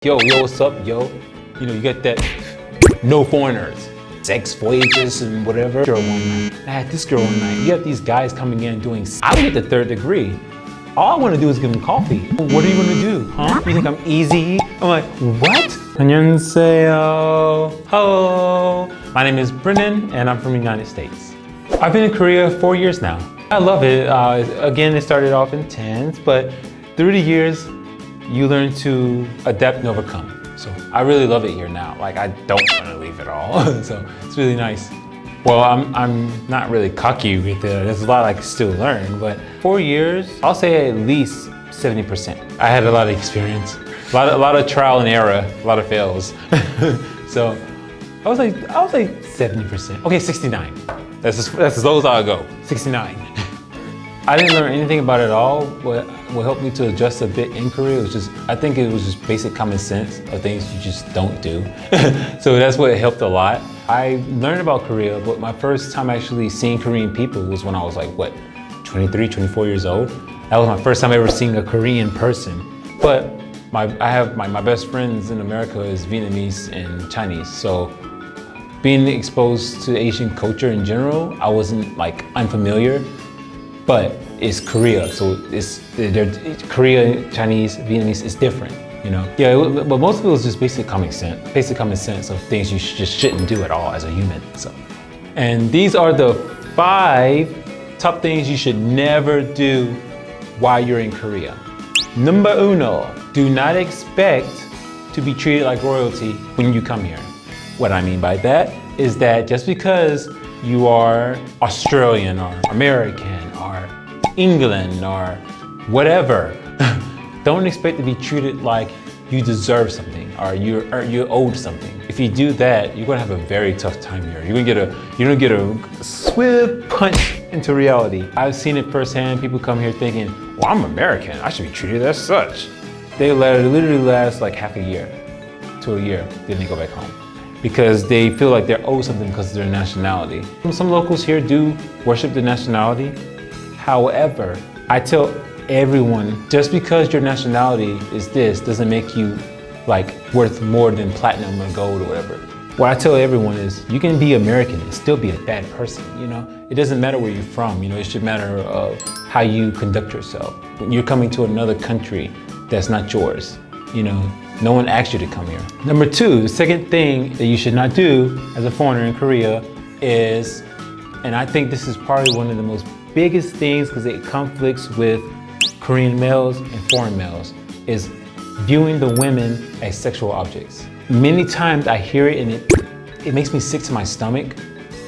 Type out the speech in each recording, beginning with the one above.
Yo, what's up, yo? You know, you got that no foreigners, sex voyages and whatever. Girl one night, I had this girl one night. You have these guys coming in doing, I would get the third degree. All I want to do is give them coffee. What are you going to do, huh? You think I'm easy? I'm like, what? 안녕하세요. Hello. My name is Brennan and I'm from the United States. I've been in Korea 4 years now. I love it. Again, it started off intense, but through the years, you learn to adapt and overcome. So I really love it here now. Like, I don't want to leave at all. So it's really nice. Well, I'm not really cocky with it. There's a lot I can still learn, but 4 years, I'll say at least 70%. I had a lot of experience, a lot of trial and error, a lot of fails. So I was like 70%. Okay, 69. That's as low as I'll go. 69. I didn't learn anything about it at all. What helped me to adjust a bit in Korea was I think it was just basic common sense of things you just don't do. So that's what helped a lot. I learned about Korea, but my first time actually seeing Korean people was when I was like, 23, 24 years old. That was my first time ever seeing a Korean person. But my best friends in America is Vietnamese and Chinese. So being exposed to Asian culture in general, I wasn't like unfamiliar. But it's Korea, so Korea, Chinese, Vietnamese is different, you know? Yeah, but most of it was just basic common sense of things you just shouldn't do at all as a human, so. And these are the 5 top things you should never do while you're in Korea. Number uno, do not expect to be treated like royalty when you come here. What I mean by that is that just because you are Australian or American or England or whatever, don't expect to be treated like you deserve something or you're owed something. If you do that, you're gonna have a very tough time here. You're gonna get a swift punch into reality. I've seen it firsthand. People come here thinking, well, I'm American, I should be treated as such. They literally last like half a year to a year, then they go back home, because they feel like they're owed something because of their nationality. Some locals here do worship the nationality. However, I tell everyone, just because your nationality is this doesn't make you like worth more than platinum or gold or whatever. What I tell everyone is you can be American and still be a bad person, you know? It doesn't matter where you're from, you know, it should matter of how you conduct yourself. When you're coming to another country that's not yours, you know, no one asked you to come here. Number 2, the second thing that you should not do as a foreigner in Korea is, and I think this is probably one of the most biggest things because it conflicts with Korean males and foreign males, is viewing the women as sexual objects. Many times I hear it and it makes me sick to my stomach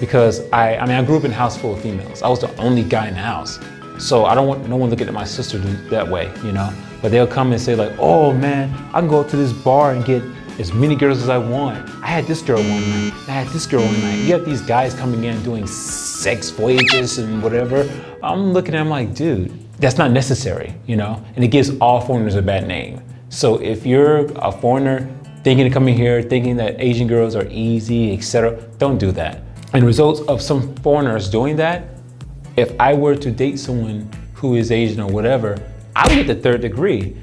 because I grew up in a house full of females. I was the only guy in the house. So I don't want no one looking at my sister that way, you know? But they'll come and say like, oh man, I can go up to this bar and get as many girls as I want. I had this girl one night, I had this girl one night. You have these guys coming in doing sex voyages and whatever. I'm looking at them like, dude, that's not necessary, you know? And it gives all foreigners a bad name. So if you're a foreigner thinking of coming here, thinking that Asian girls are easy, etc., don't do that. And the results of some foreigners doing that, if I were to date someone who is Asian or whatever, I would get the third degree.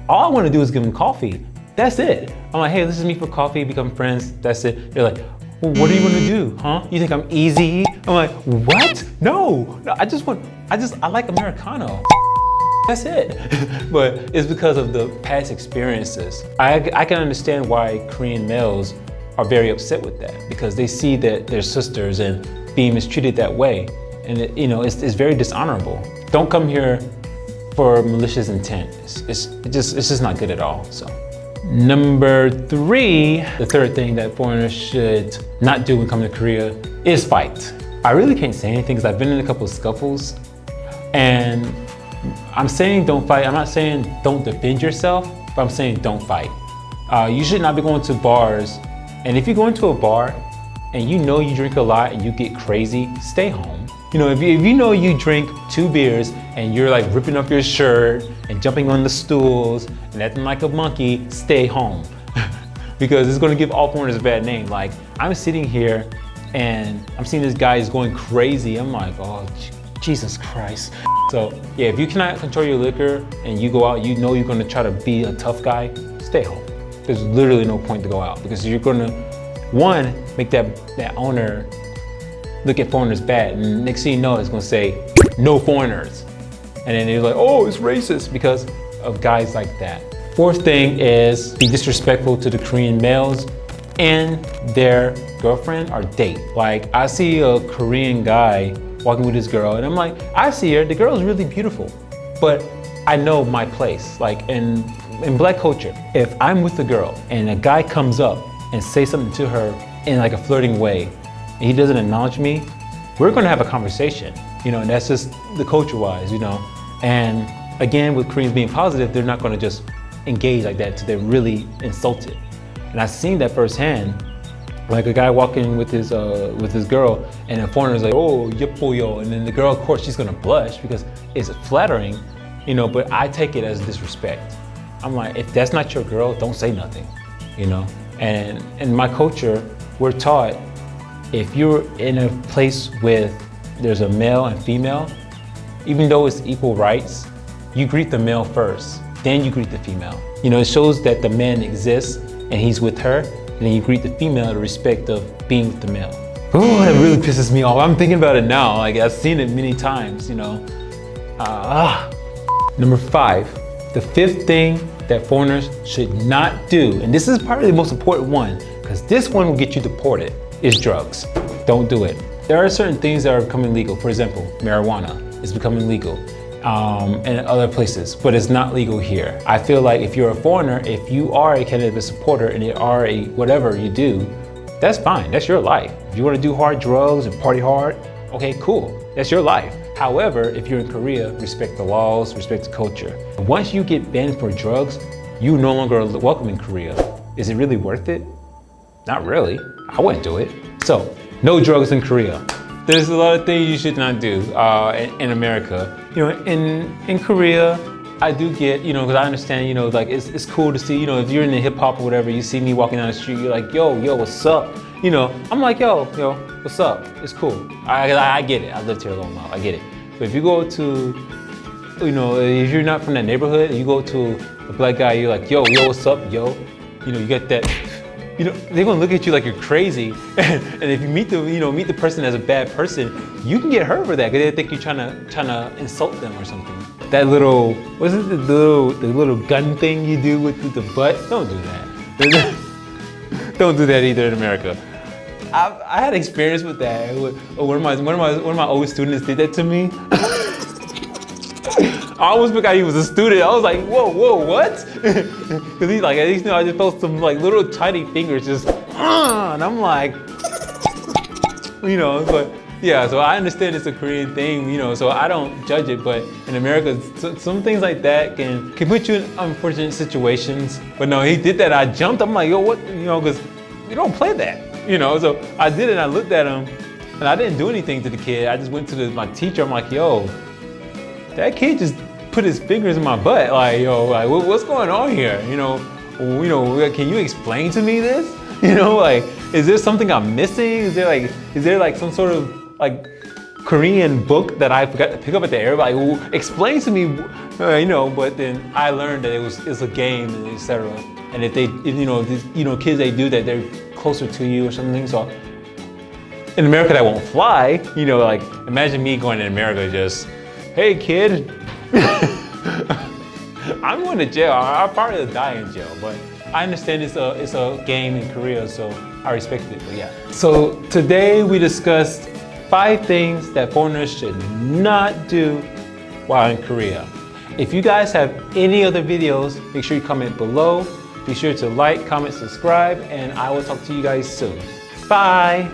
All I want to do is give them coffee. That's it. I'm like, hey, this is me for coffee, become friends, that's it. They're like, well, what are you going to do, huh? You think I'm easy? I'm like, what? No, I like Americano. That's it. But it's because of the past experiences. I can understand why Korean males are very upset with that, because they see that their sisters and being mistreated that way. And it's very dishonorable. Don't come here for malicious intent. It's just not good at all. So, number 3, the third thing that foreigners should not do when coming to Korea is fight. I really can't say anything because I've been in a couple of scuffles, and I'm saying don't fight. I'm not saying don't defend yourself, but I'm saying don't fight. You should not be going to bars, and if you go into a bar and you know you drink a lot and you get crazy, stay home. You know, if you know you drink 2 beers and you're like ripping up your shirt and jumping on the stools and acting like a monkey, stay home. Because it's gonna give all foreigners a bad name. Like, I'm sitting here and I'm seeing this guy is going crazy. I'm like, oh, Jesus Christ. So yeah, if you cannot control your liquor and you go out, you know you're gonna try to be a tough guy, stay home. there's literally no point to go out because you're gonna, one, make that owner look at foreigners bad, and next thing you know, it's gonna say, no foreigners. And then they're like, oh, it's racist because of guys like that. Fourth thing is be disrespectful to the Korean males and their girlfriend or date. Like I see a Korean guy walking with his girl and I'm like, I see her, the girl is really beautiful, but I know my place. Like in black culture, if I'm with a girl and a guy comes up and says something to her in like a flirting way and he doesn't acknowledge me, we're gonna have a conversation, you know, and that's just the culture wise, you know. And again, with Koreans being positive, they're not gonna just engage like that till they're really insulted. And I've seen that firsthand, like a guy walking with his girl and a foreigner's like, oh, yepoyo, and then the girl, of course, she's gonna blush because it's flattering, you know, but I take it as disrespect. I'm like, if that's not your girl, don't say nothing, you know? And in my culture, we're taught if you're in a place with there's a male and female, even though it's equal rights, you greet the male first, then you greet the female. You know, it shows that the man exists and he's with her, and then you greet the female out of respect of being with the male. Oh, that really pisses me off. I'm thinking about it now. Like I've seen it many times, you know. Number 5, the fifth thing that foreigners should not do, and this is probably the most important one, because this one will get you deported, is drugs. Don't do it. There are certain things that are becoming legal. For example, marijuana is becoming legal in other places, but it's not legal here. I feel like if you're a foreigner, if you are a cannabis supporter and you are a whatever you do, that's fine, that's your life. If you want to do hard drugs and party hard, okay, cool, that's your life. However, if you're in Korea, respect the laws, respect the culture. Once you get banned for drugs, you no longer are welcome in Korea. Is it really worth it? Not really, I wouldn't do it. So, no drugs in Korea. There's a lot of things you should not do in America. You know, in Korea, I do get, you know, because I understand, you know, like it's cool to see, you know, if you're in the hip hop or whatever, you see me walking down the street, you're like, yo, what's up? You know, I'm like, yo, what's up? It's cool. I get it. I lived here a long while. I get it. But if you go to, you know, if you're not from that neighborhood, and you go to a black guy, you're like, yo, what's up, yo? You know, you get that. You know, they're gonna look at you like you're crazy, and if you meet the person as a bad person, you can get hurt for that because they think you're trying to insult them or something. That little, what's it, the little gun thing you do with the butt? Don't do that. Don't do that either in America. I had experience with that. One of my old students did that to me. I almost forgot he was a student. I was like, whoa, what? Because he's like, you know, I just felt some like little tiny fingers just, and I'm like, you know, but yeah, so I understand it's a Korean thing, you know, so I don't judge it, but in America, some things like that can put you in unfortunate situations. But no, he did that, I jumped, I'm like, yo, what, you know, because you don't play that, you know, so I did it, and I looked at him, and I didn't do anything to the kid. I just went to my teacher, I'm like, yo, that kid just put his fingers in my butt, like, yo, like, what's going on here? You know, can you explain to me this? You know, like, is there something I'm missing? Is there like some sort of like Korean book that I forgot to pick up at the airport? Like, explain to me, you know. But then I learned that it's a game and etc. And if kids they do that, they're closer to you or something. So in America that won't fly. You know, like imagine me going to America just, hey kid. I'm going to jail. I'll probably die in jail, but I understand it's a game in Korea, so I respect it, but yeah. So today we discussed 5 things that foreigners should not do while in Korea. If you guys have any other videos, make sure you comment below. Be sure to like, comment, subscribe, and I will talk to you guys soon. Bye!